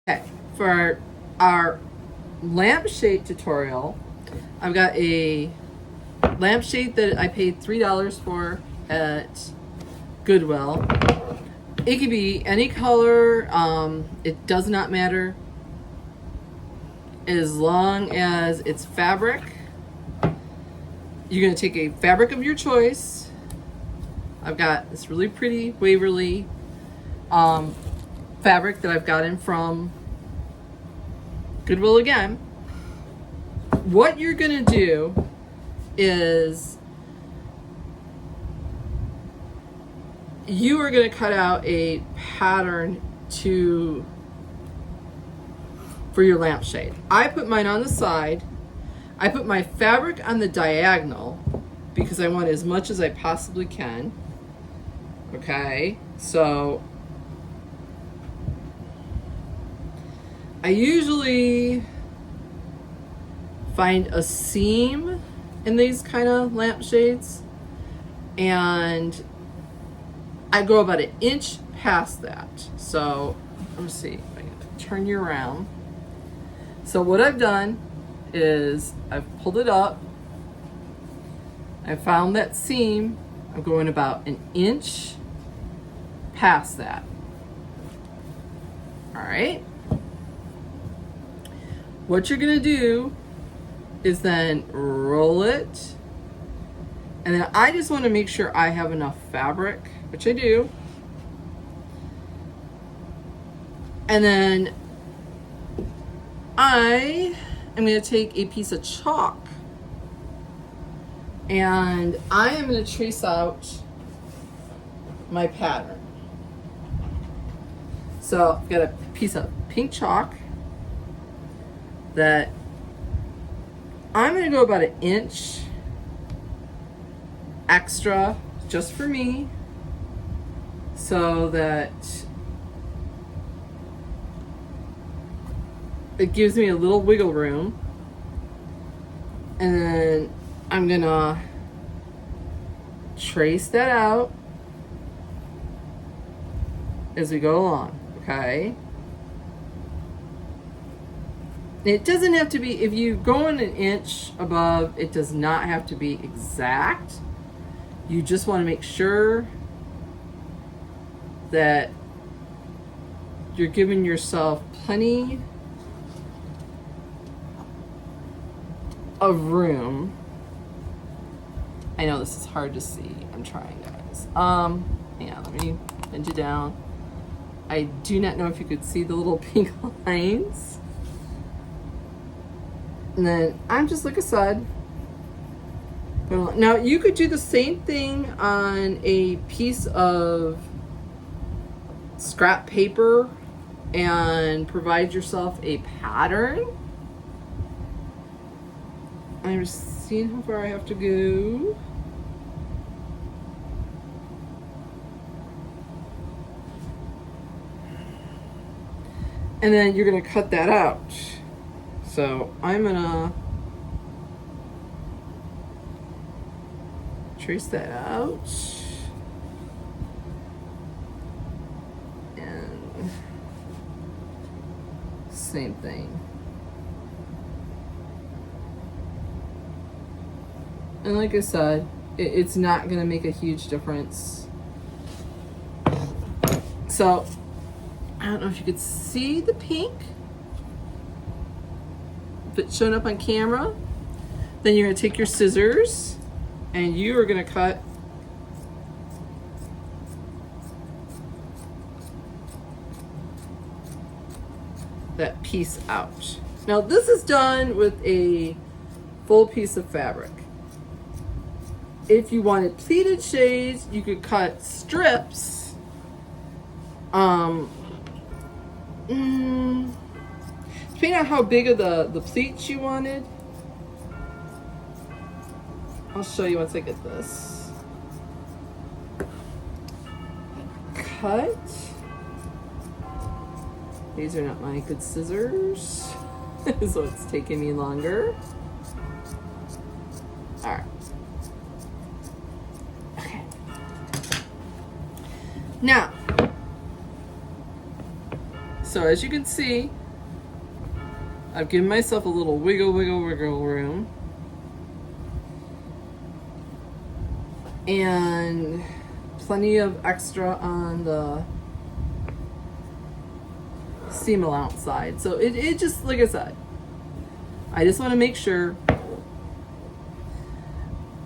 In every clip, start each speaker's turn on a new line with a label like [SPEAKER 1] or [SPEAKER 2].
[SPEAKER 1] Okay, for our lampshade tutorial, I've got a lampshade that I paid $3 for at Goodwill. It could be any color, it does not matter as long as it's fabric. You're going to take a fabric of your choice. I've got this really pretty Waverly fabric that I've gotten from Goodwill again. What you're going to do is you are going to cut out a pattern for your lampshade. I put mine on the side. I put my fabric on the diagonal because I want as much as I possibly can. Okay, so I usually find a seam in these kind of lampshades, and I go about an inch past that. So let me see if I can turn you around. So what I've done is I've pulled it up. I found that seam. I'm going about an inch past that. All right. What you're gonna do is then roll it, and then I just want to make sure I have enough fabric, which I do. And then I am going to take a piece of chalk and I am going to trace out my pattern. So I've got a piece of pink chalk that I'm going to go about an inch extra just for me, so that it gives me a little wiggle room. And then I'm gonna trace that out as we go along, okay? It doesn't have to be, if you go in an inch above, it does not have to be exact. You just want to make sure that you're giving yourself plenty of room. I know this is hard to see. I'm trying, guys. Hang on, let me bend you down. I do not know if you could see the little pink lines. And then I'm just, like I said, now you could do the same thing on a piece of scrap paper and provide yourself a pattern. I'm just seeing how far I have to go. And then you're gonna cut that out. So I'm gonna trace that out. And same thing. And like I said, it's not gonna make a huge difference. So I don't know if you could see the pink, if it's showing up on camera. Then you're gonna take your scissors and you are gonna cut that piece out. Now this is done with a full piece of fabric. If you wanted pleated shades, you could cut strips. Depending on how big of the pleats you wanted. I'll show you once I get this. Cut. These are not my good scissors, so it's taking me longer. All right. Okay. Now, So as you can see, I've given myself a little wiggle room. And plenty of extra on the seam allowance side. So it just, like I said, I just want to make sure.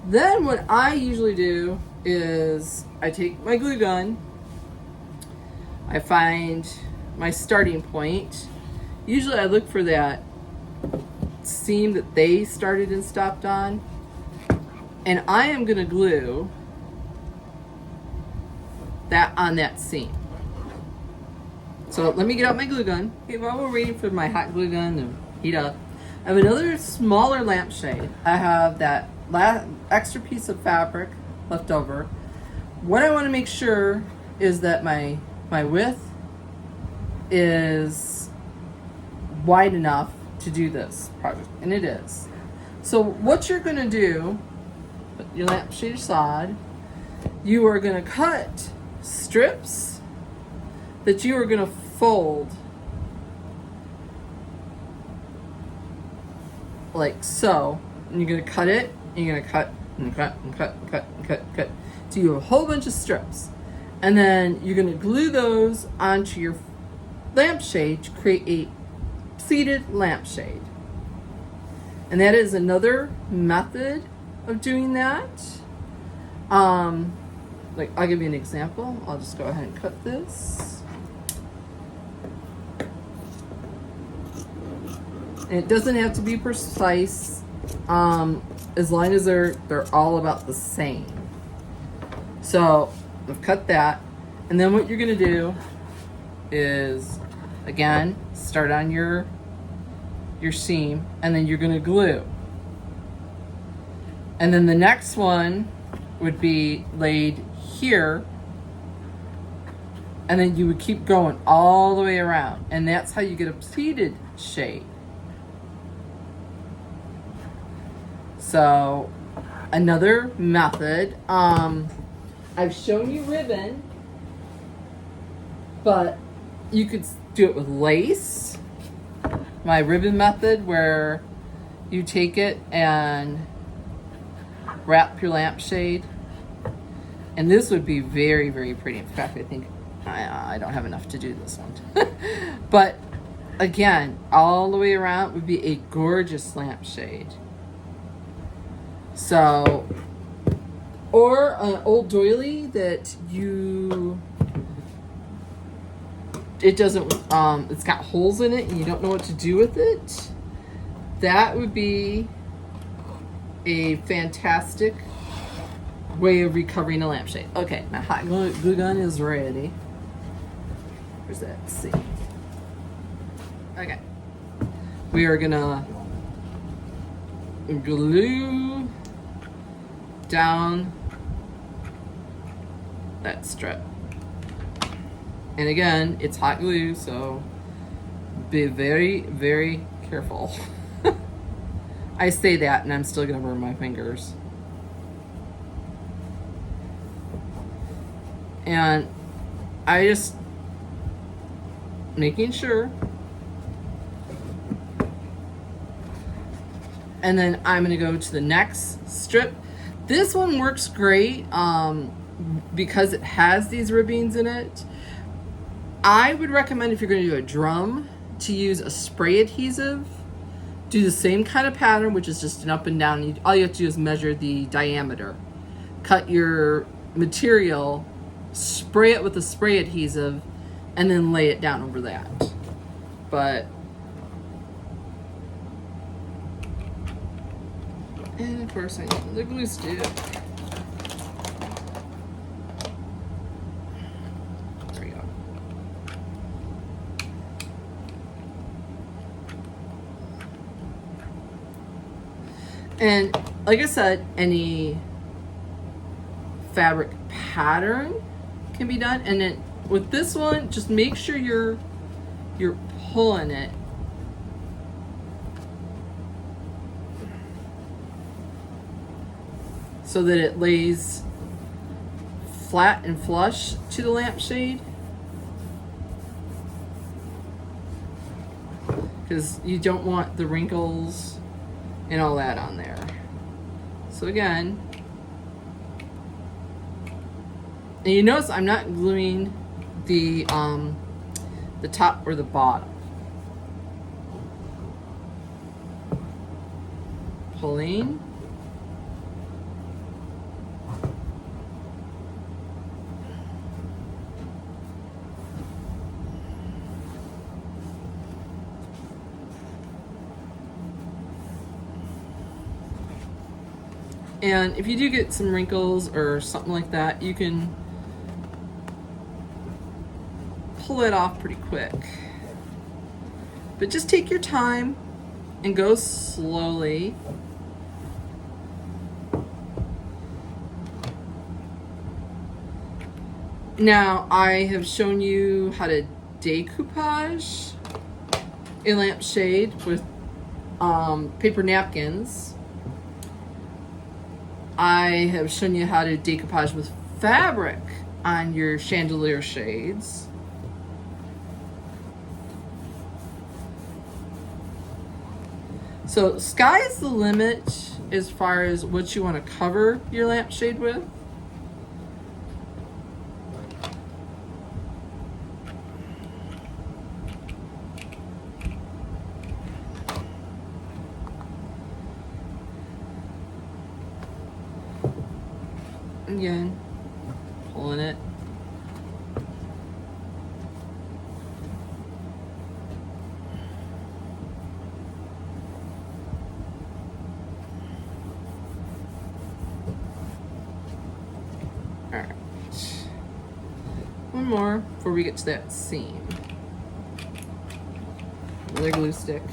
[SPEAKER 1] Then what I usually do is I take my glue gun, I find my starting point. Usually I look for that seam that they started and stopped on, and I am going to glue that on that seam. So let me get out my glue gun. Okay, while we're waiting for my hot glue gun to heat up, I have another smaller lampshade. I have that extra piece of fabric left over. What I want to make sure is that my width is wide enough to do this project, and it is. So what you're going to do, put your lampshade aside, you are going to cut strips that you are going to fold like so, and you're going to cut it, and you're going to cut and cut and cut and cut and cut and cut. So you have a whole bunch of strips, and then you're going to glue those onto your lampshade to create a pleated lampshade. And that is another method of doing that. Like, I'll give you an example. I'll just go ahead and cut this. And it doesn't have to be precise, as long as they're all about the same. So I've cut that, and then what you're gonna do is, again, start on your seam, and then you're gonna glue. And then the next one would be laid here, and then you would keep going all the way around, and that's how you get a pleated shade. So another method, I've shown you ribbon, but you could do it with lace. My ribbon method, where you take it and wrap your lampshade, and this would be very, very pretty. In fact, I think I don't have enough to do this one. But again, all the way around would be a gorgeous lampshade. So, or an old doily that it doesn't, it's got holes in it and you don't know what to do with it. That would be a fantastic way of recovering a lampshade. Okay, my hot glue gun is ready. Where's that? Let's see. Okay. We are gonna glue down that strip. And again, it's hot glue, so be very, very careful. I say that and I'm still gonna burn my fingers. And I just making sure. And then I'm gonna go to the next strip. This one works great because it has these ribbings in it. I would recommend, if you're gonna do a drum, to use a spray adhesive. Do the same kind of pattern, which is just an up and down. All you have to do is measure the diameter. Cut your material, spray it with a spray adhesive, and then lay it down over that. But, and of course I need the glue stick. There we go. And like I said, any fabric pattern can be done. And then with this one, just make sure you're pulling it so that it lays flat and flush to the lampshade. because you don't want the wrinkles and all that on there. So again, and you notice I'm not gluing the top or the bottom. Pulling. And if you do get some wrinkles or something like that, you can pull it off pretty quick. But just take your time and go slowly. Now, I have shown you how to decoupage a lampshade with paper napkins. I have shown you how to decoupage with fabric on your chandelier shades. So sky's the limit as far as what you want to cover your lampshade with. Again, pulling it. All right. One more before we get to that seam. Another glue stick.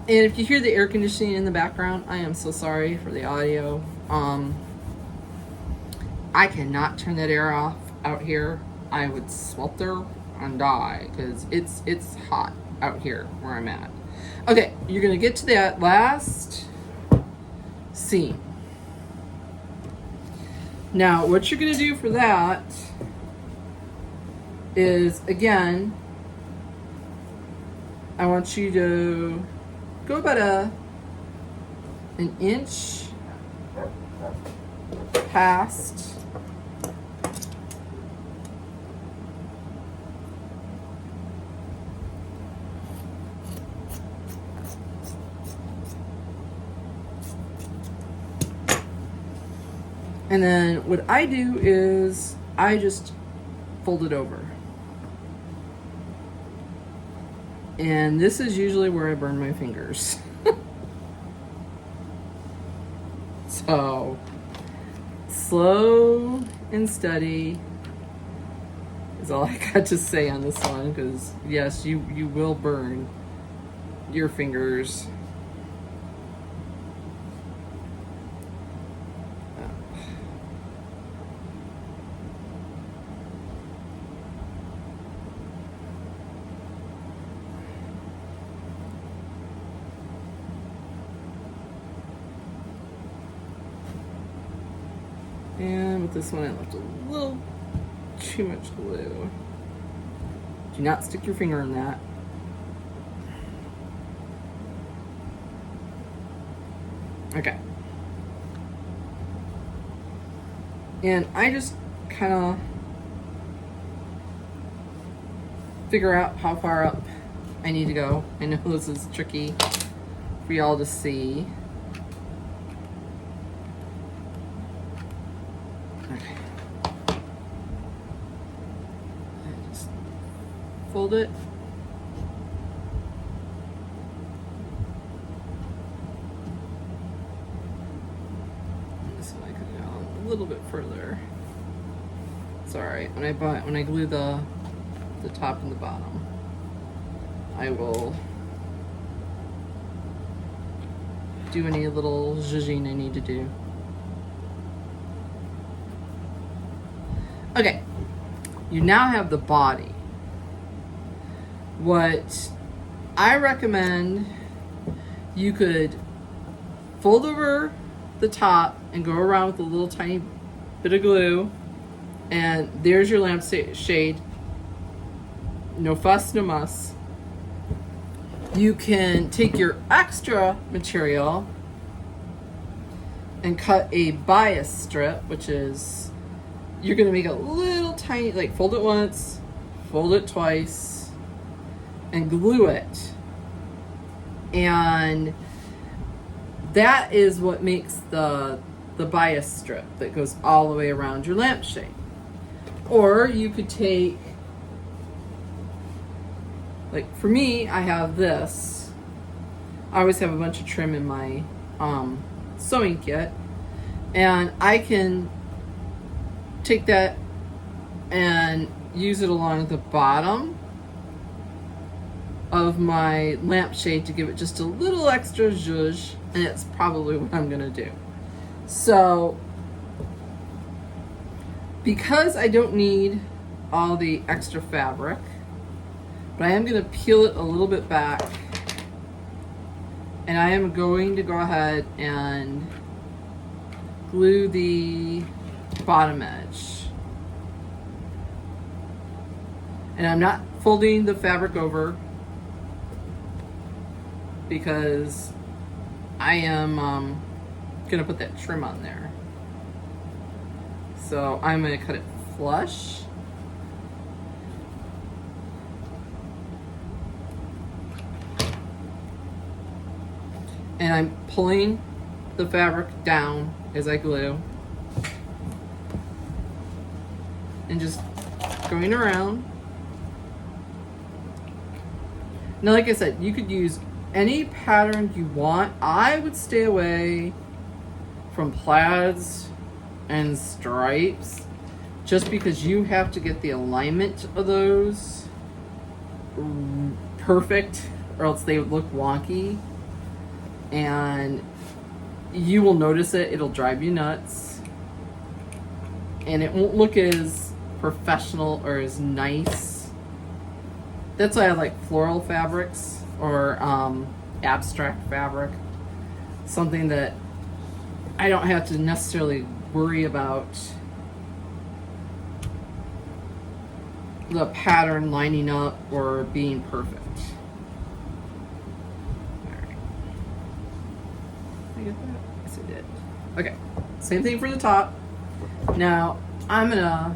[SPEAKER 1] And if you hear the air conditioning in the background, I am so sorry for the audio. I cannot turn that air off out here. I would swelter and die because it's hot out here where I'm at. Okay, you're gonna get to that last seam. Now, what you're gonna do for that is, again, I want you to go about an inch past and then what I do is I just fold it over. And this is usually where I burn my fingers. So, slow and steady is all I got to say on this one, because yes, you will burn your fingers. And with this one, I left a little too much glue. Do not stick your finger in that. Okay. And I just kind of figure out how far up I need to go. I know this is tricky for y'all to see. Fold it. This one I could go a little bit further. It's alright. When I glue the top and the bottom, I will do any little zhuzhing I need to do. You now have the body. What I recommend, you could fold over the top and go around with a little tiny bit of glue, and there's your lampshade. No fuss, no muss. You can take your extra material and cut a bias strip, which is, you're gonna make a little tiny, like fold it once, fold it twice, and glue it. And that is what makes the bias strip that goes all the way around your lampshade. Or you could take, like for me, I have this. I always have a bunch of trim in my sewing kit, and I can take that and use it along the bottom of my lampshade to give it just a little extra zhuzh, and it's probably what I'm gonna do. So because I don't need all the extra fabric, but I am gonna peel it a little bit back, and I am going to go ahead and glue the bottom edge. And I'm not folding the fabric over because I am gonna put that trim on there. So I'm gonna cut it flush. And I'm pulling the fabric down as I glue. And just going around. Now, like I said, you could use any pattern you want. I would stay away from plaids and stripes just because you have to get the alignment of those perfect, or else they would look wonky. And you will notice it. It'll drive you nuts. And it won't look as professional or as nice. That's why I like floral fabrics or abstract fabric. Something that I don't have to necessarily worry about the pattern lining up or being perfect. Get that? Yes, I did. Okay, same thing for the top. Now I'm gonna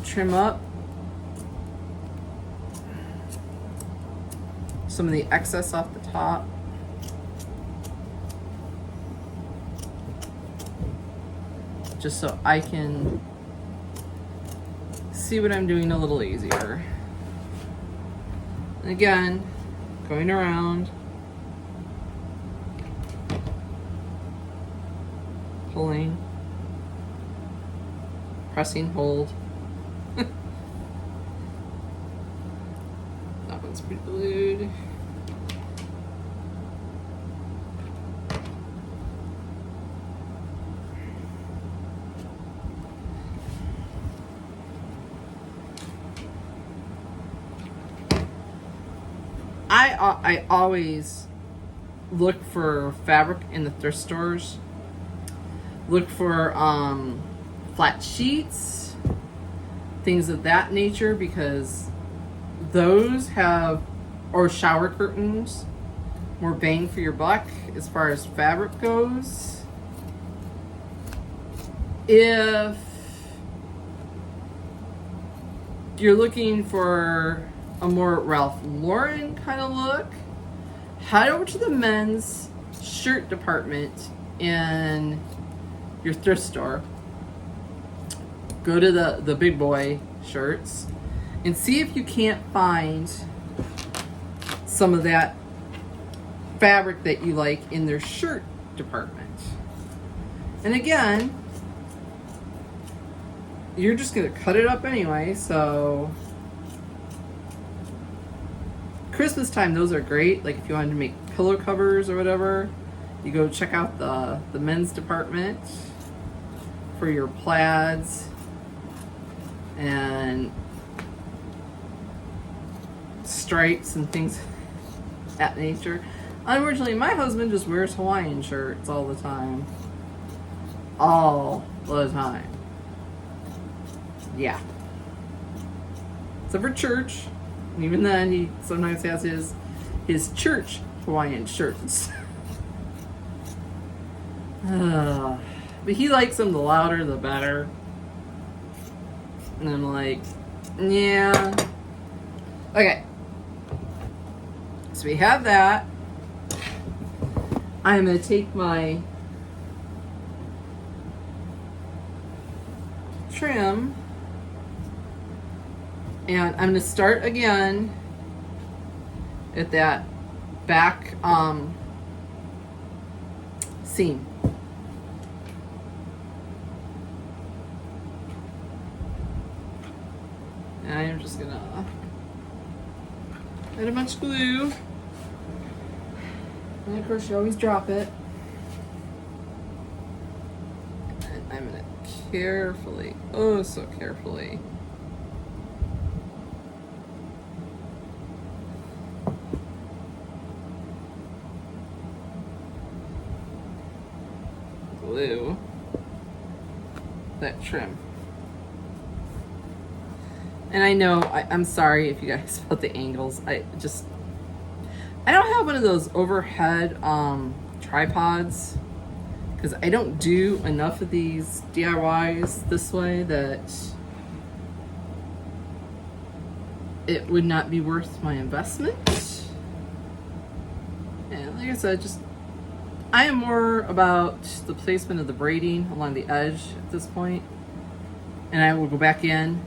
[SPEAKER 1] trim up some of the excess off the top. Just so I can see what I'm doing a little easier. And again, going around. Pulling, pressing, hold. That one's pretty glued. I always look for fabric in the thrift stores. Look for flat sheets, things of that nature, because those have, or shower curtains, more bang for your buck as far as fabric goes. If you're looking for a more Ralph Lauren kind of look, head over to the men's shirt department in your thrift store. Go to the big boy shirts and see if you can't find some of that fabric that you like in their shirt department. And again, you're just gonna cut it up anyway, so Christmas time, those are great. Like if you wanted to make pillow covers or whatever, you go check out the men's department for your plaids and stripes and things of that nature. Unfortunately, my husband just wears Hawaiian shirts all the time. All the time. Yeah. Except for church. And even then, he sometimes has his church Hawaiian shirts. But he likes them, the louder the better. And I'm like, yeah. Okay. So we have that. I'm going to take my trim and I'm going to start again at that back seam. And I'm just going to add a bunch of glue. And of course you always drop it. And I'm going to carefully, oh so carefully, glue that trim. And I know, I'm sorry if you guys felt the angles. I don't have one of those overhead tripods because I don't do enough of these DIYs this way that it would not be worth my investment. And like I said, I am more about the placement of the braiding along the edge at this point. And I will go back in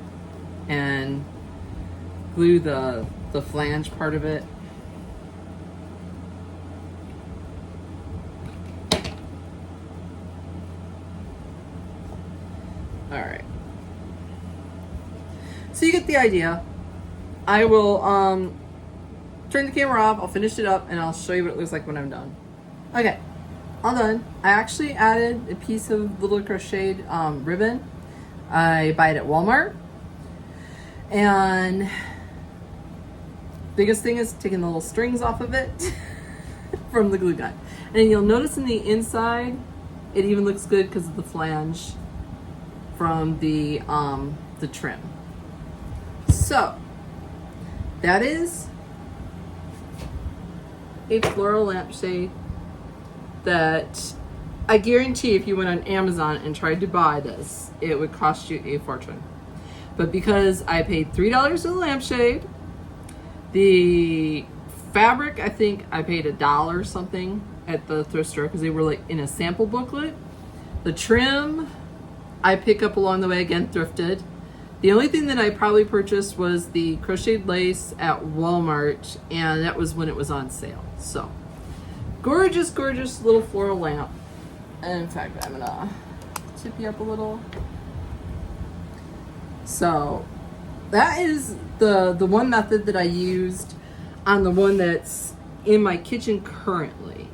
[SPEAKER 1] and glue the flange part of it. All right. So you get the idea. I will turn the camera off, I'll finish it up, and I'll show you what it looks like when I'm done. Okay, all done. I actually added a piece of little crocheted ribbon. I buy it at Walmart. And biggest thing is taking the little strings off of it from the glue gun. And you'll notice in the inside, it even looks good because of the flange from the trim. So that is a floral lampshade that I guarantee if you went on Amazon and tried to buy this, it would cost you a fortune. But because I paid $3 for the lampshade, the fabric, I think I paid $1 something at the thrift store because they were like in a sample booklet. The trim I pick up along the way, again, thrifted. The only thing that I probably purchased was the crocheted lace at Walmart, and that was when it was on sale. So, gorgeous, gorgeous little floral lamp. And in fact, I'm gonna tip you up a little. So, that is the one method that I used on the one that's in my kitchen currently.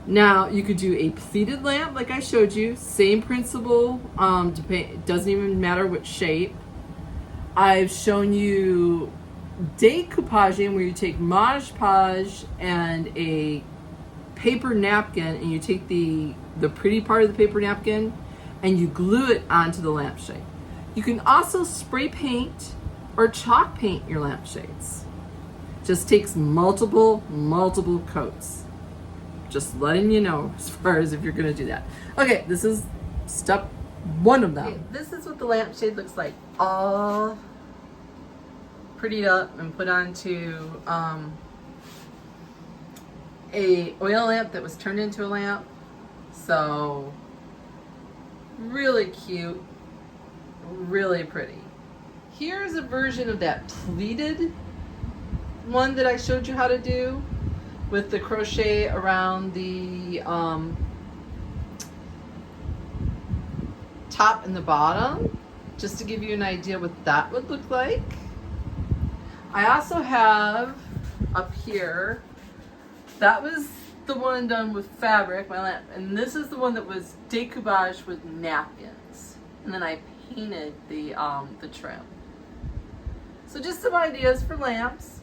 [SPEAKER 1] Now, you could do a pleated lamp like I showed you. Same principle. It doesn't even matter what shape. I've shown you decoupaging where you take Mod Podge and a paper napkin and you take the pretty part of the paper napkin and you glue it onto the lampshade. You can also spray paint or chalk paint your lampshades. Just takes multiple coats. Just letting you know as far as if you're gonna do that. Okay, this is step one of them. Okay, this is what the lampshade looks like. All prettied up and put onto a oil lamp that was turned into a lamp. So really cute, really pretty. Here's a version of that pleated one that I showed you how to do, with the crochet around the top and the bottom, just to give you an idea what that would look like. I also have up here, that was the one done with fabric, my lamp, and this is the one that was decoupage with napkins. And then I painted the trim. So just some ideas for lamps.